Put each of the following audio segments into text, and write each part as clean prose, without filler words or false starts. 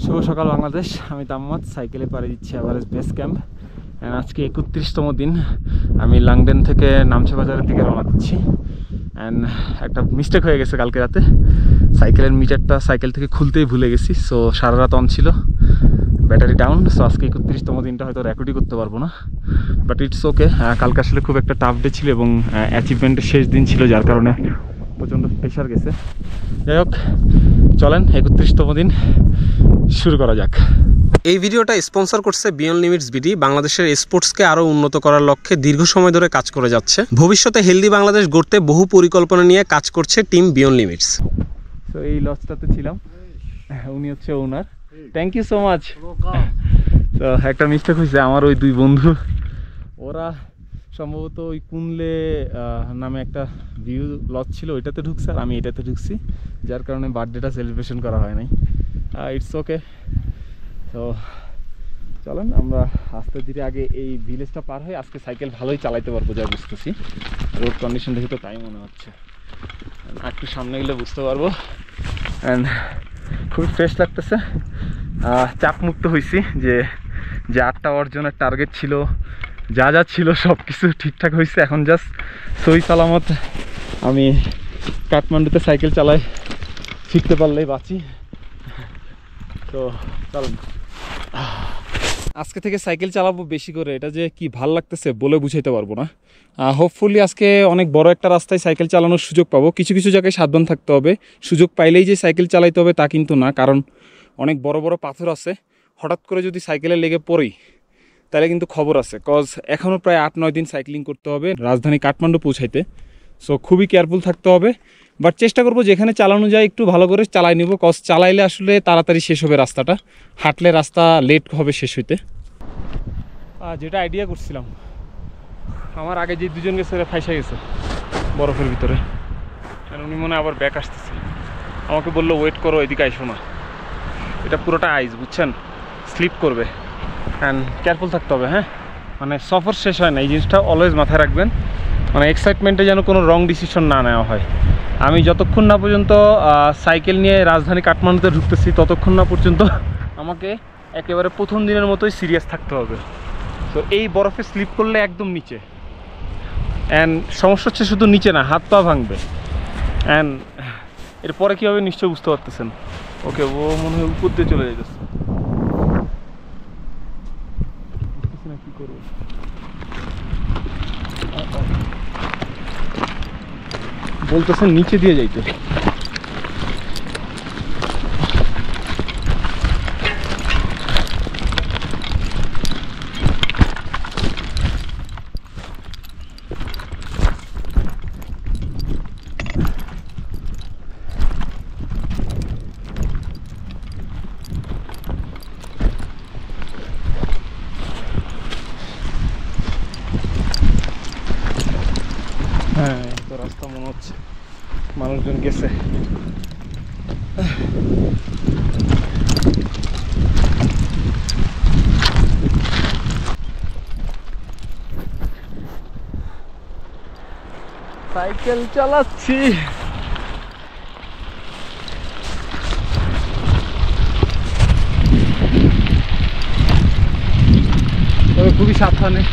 শুভ সকাল বাংলাদেশ। আমি তাম্মাদ সাইকেলে পাড়ি দিচ্ছি এভারেস্ট বেস ক্যাম্প। আজকে 31তম দিন। আমি লাংডেন থেকে নামছে বাজারের দিকে রওনা দিচ্ছি। অ্যান্ড একটা মিস্টেক হয়ে গেছে কালকে রাতে, সাইকেলের মিটারটা সাইকেল থেকে খুলতেই ভুলে গেছি। সো সারা রাত অন ছিল, ব্যাটারি ডাউন। সো আজকে 31তম দিনটা হয়তো রেকর্ডই করতে পারবো না, বাট ইটস ওকে। কালকে আসলে খুব একটা টাফ ডে ছিল এবং অ্যাচিভমেন্টের শেষ দিন ছিল, যার কারণে প্রচণ্ড প্রেশার গেছে। যাই হোক, চলেন 31তম দিন শুরু করা যাক। এই ভিডিওটা স্পন্সর করছে বিয়ন্ড লিমিটস বিডি। বাংলাদেশের স্পোর্টসকে আরো উন্নত করার লক্ষ্যে দীর্ঘ সময় ধরে কাজ করে যাচ্ছে। ভবিষ্যতে হেলদি বাংলাদেশ গড়তে বহু পরিকল্পনা নিয়ে কাজ করছে টিম বিয়ন্ড লিমিটস। তো এই লজটাতে ছিলাম, উনি হচ্ছে ওনার। Thank you so much. তো একটা মিস্টেক হয়েছে, আমার ওই দুই বন্ধু, ওরা সম্ভবত ওই কুনলে নামে একটা ভিউ লজ ছিল, ওইটাতে ঢুকছে আর আমি এটাতে ঢুকছি, যার কারণে বার্থডেটা সেলিব্রেশন করা হয় নাই। It's okay. তো চলেন আমরা আস্তে ধীরে আগে এই ভিলেজটা পার হয়ে আজকে সাইকেল ভালোই চালাইতে পারবো যা বুঝতেছি। রোড কন্ডিশন দেখে তো তাই মনে হচ্ছে, একটু সামনে গেলে বুঝতে পারবো। অ্যান্ড খুবই ফ্রেশ লাগতেছে, চাপমুক্ত হয়েছি। যে 8টা অর্জনের টার্গেট ছিল, যা যা ছিল সব কিছু ঠিকঠাক হয়েছে। এখন জাস্ট সহি সালামত আমি কাঠমান্ডুতে সাইকেল চালাই শিখতে পারলেই বাঁচি। তো চলুন আজকে থেকে সাইকেল চালাবো বেশি করে। এটা যে কি ভাল লাগতেছে বলে বুঝাইতে পারবো না। হোপফুলি আজকে অনেক বড় একটা রাস্তায় সাইকেল চালানোর সুযোগ পাবো। কিছু কিছু জায়গায় সাবধান থাকতে হবে, সুযোগ পাইলেই যে সাইকেল চালাইতে হবে তা কিন্তু না, কারণ অনেক বড় বড় পাথর আছে। হঠাৎ করে যদি সাইকেলে লেগে পড়ি তাহলে কিন্তু খবর আছে, কজ এখনও প্রায় 8-9 দিন সাইক্লিং করতে হবে রাজধানী কাঠমান্ডু পৌঁছাইতে। সো খুবই কেয়ারফুল থাকতে হবে, বাট চেষ্টা করবো যেখানে চালানো যায় একটু ভালো করে চালাই নিব, কজ চালাইলে আসলে তাড়াতাড়ি শেষ হবে রাস্তাটা, হাঁটলে রাস্তা লেট হবে শেষ হইতে। যেটা আইডিয়া করছিলাম, আমার আগে যে দুজন গেছে ফাইসা গেছে বরফের ভিতরে, উনি মনে আবার ব্যাক আসতেছে। আমাকে বললো ওয়েট করো, এদিকে আইসো না, এটা পুরোটা আইস, বুঝছেন, স্লিপ করবে। অ্যান্ড কেয়ারফুল থাকতে হবে। হ্যাঁ, মানে সফর শেষ হয় না, এই জিনিসটা অলওয়েজ মাথায় রাখবেন। মানে এক্সাইটমেন্টে যেন কোনো রং ডিসিশন না নেওয়া হয়। আমি যতক্ষণ না পর্যন্ত সাইকেল নিয়ে রাজধানী কাঠমান্ডুতে ঢুকতেছি ততক্ষণ না পর্যন্ত আমাকে একেবারে প্রথম দিনের মতোই সিরিয়াস থাকতে হবে। তো এই বরফে স্লিপ করলে একদম নিচে, অ্যান্ড সমস্যা হচ্ছে শুধু নিচে না, হাত পা ভাঙবে। অ্যান্ড এরপরে কী হবে নিশ্চয়ই বুঝতে পারতেছেন। ওকে, ও মনে হয় উপর দিয়ে চলে যাইতেছে, কি করবো। বলতেছেন নিচে দিয়ে যাইতে। হ্যাঁ, তো রাস্তা মনে হচ্ছে মানুষজন গেছে। সাইকেল চালাচ্ছি, তবে খুবই সাবধানে।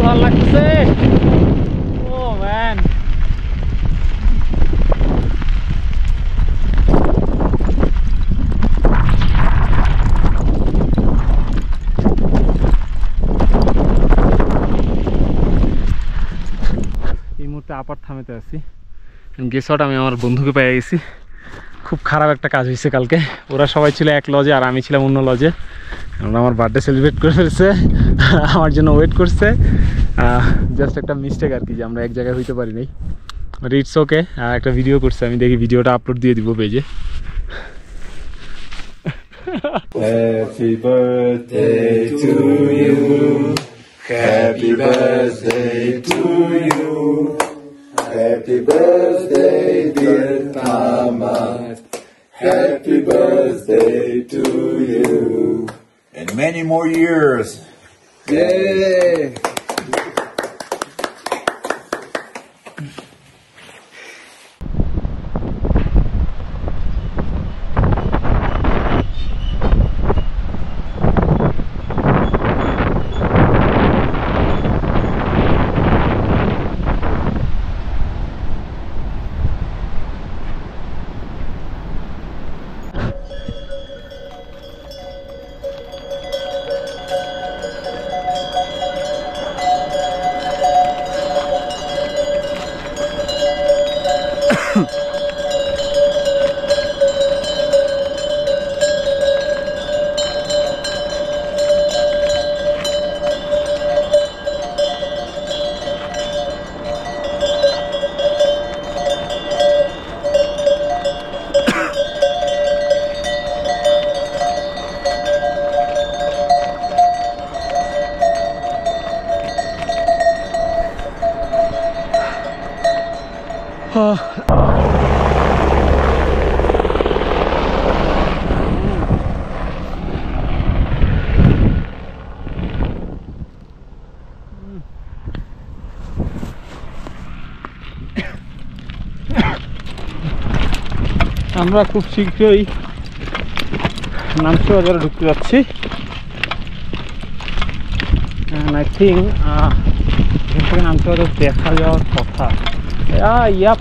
ভালো লাগতেছে। ও ম্যান, এই মুহূর্তে আপার থামেতে আছি। গেস আউট, আমি আমার বন্ধুকে পেয়ে গেছি। খুব খারাপ একটা কাজ হয়েছে কালকে। ওরা সবাই ছিল এক লজে আর আমি ছিলাম অন্য লজে। আমার বার্থডে সেলিব্রেট করে ফেলছে, আমার জন্য ওয়েট করছে। জাস্ট একটা মিস্টেক আর কি, যে আমরা এক জায়গায় হইতে পারি নাই। But it's okay. একটা ভিডিও করছে, আমি দেখি ভিডিওটা আপলোড দিয়ে দিব পেজে। Happy birthday to you. Happy birthday to you. Happy birthday, dear Mama. Happy birthday to you. And many more years. Yay! আমরা খুব শীঘ্রই নামছি বাজারে ঢুকতে যাচ্ছি। আই থিঙ্ক এখান থেকে নামছি বাজার দেখা যাওয়ার কথা। Yep,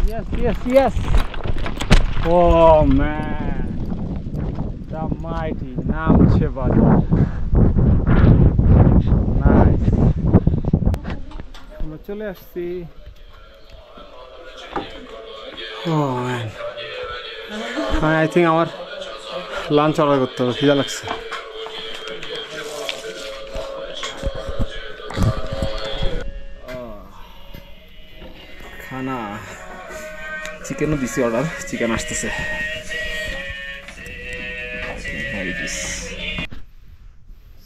yes yes yes. Oh man, the mighty নামছে বাজার। নাইস, আমরা চলে আসছি। Oh man, I think আমার লাঞ্চ অর্ডার করতে হবে, খিদা লাগছে। খানা চিকেনও দিছি অর্ডার, চিকেন আসতেছে।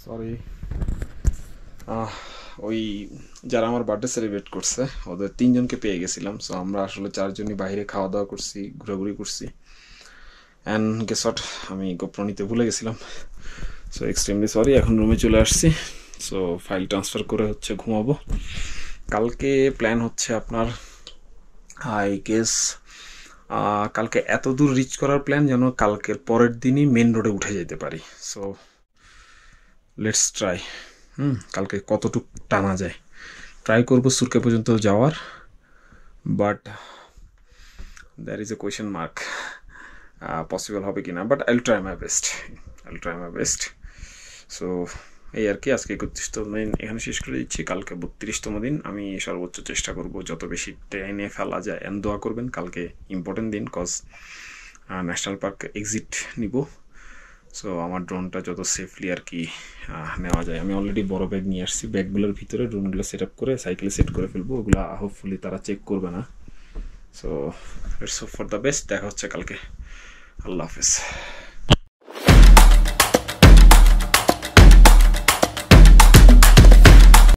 সরি, ওই যারা আমার বার্থডে সেলিব্রেট করছে ওদের 3 জনকে পেয়ে গেছিলাম। সো আমরা আসলে 4 জনই বাইরে খাওয়া দাওয়া করছি, ঘোরাঘুরি করছি। অ্যান্ড গেস হোয়াট, আমি গোপ্রো নিতে ভুলে গেছিলাম। So extremely sorry. এখন রুমে চলে আসছি। সো ফাইল ট্রান্সফার করে হচ্ছে ঘুমাবো। কালকে প্ল্যান হচ্ছে আপনার, আই গেস কালকে এত দূর রিচ করার প্ল্যান যেন কালকের পরের দিনই মেন রোডে উঠে যেতে পারি। So let's try. কালকে কতটুক টানা যায় ট্রাই করবো সুরকে পর্যন্ত যাওয়ার, but there is a question mark possible হবে কি না, বাট আইল ট্রাই মাই বেস্ট। সো এই আর কি, আজকে 31তম দিন এখানে শেষ করে দিচ্ছি। কালকে 32তম দিন। আমি সর্বোচ্চ চেষ্টা করব যত বেশি ট্রেনে ফেলা যায়। এন্ড দোয়া করবেন, কালকে ইম্পর্টেন্ট দিন, কজ ন্যাশনাল পার্ক এক্সিট নিব। সো আমার ড্রোনটা যত সেফলি আর কি নেওয়া যায়। আমি অলরেডি বড় ব্যাগ নিয়ে আসছি, ব্যাগগুলোর ভিতরে ড্রোনগুলো সেট আপ করে সাইকেলে সেট করে ফেলবো। ওগুলো হোপফুলি তারা চেক করবে না। So let's hope for the best. দেখা হচ্ছে কালকে। আল্লাহ হাফেজ।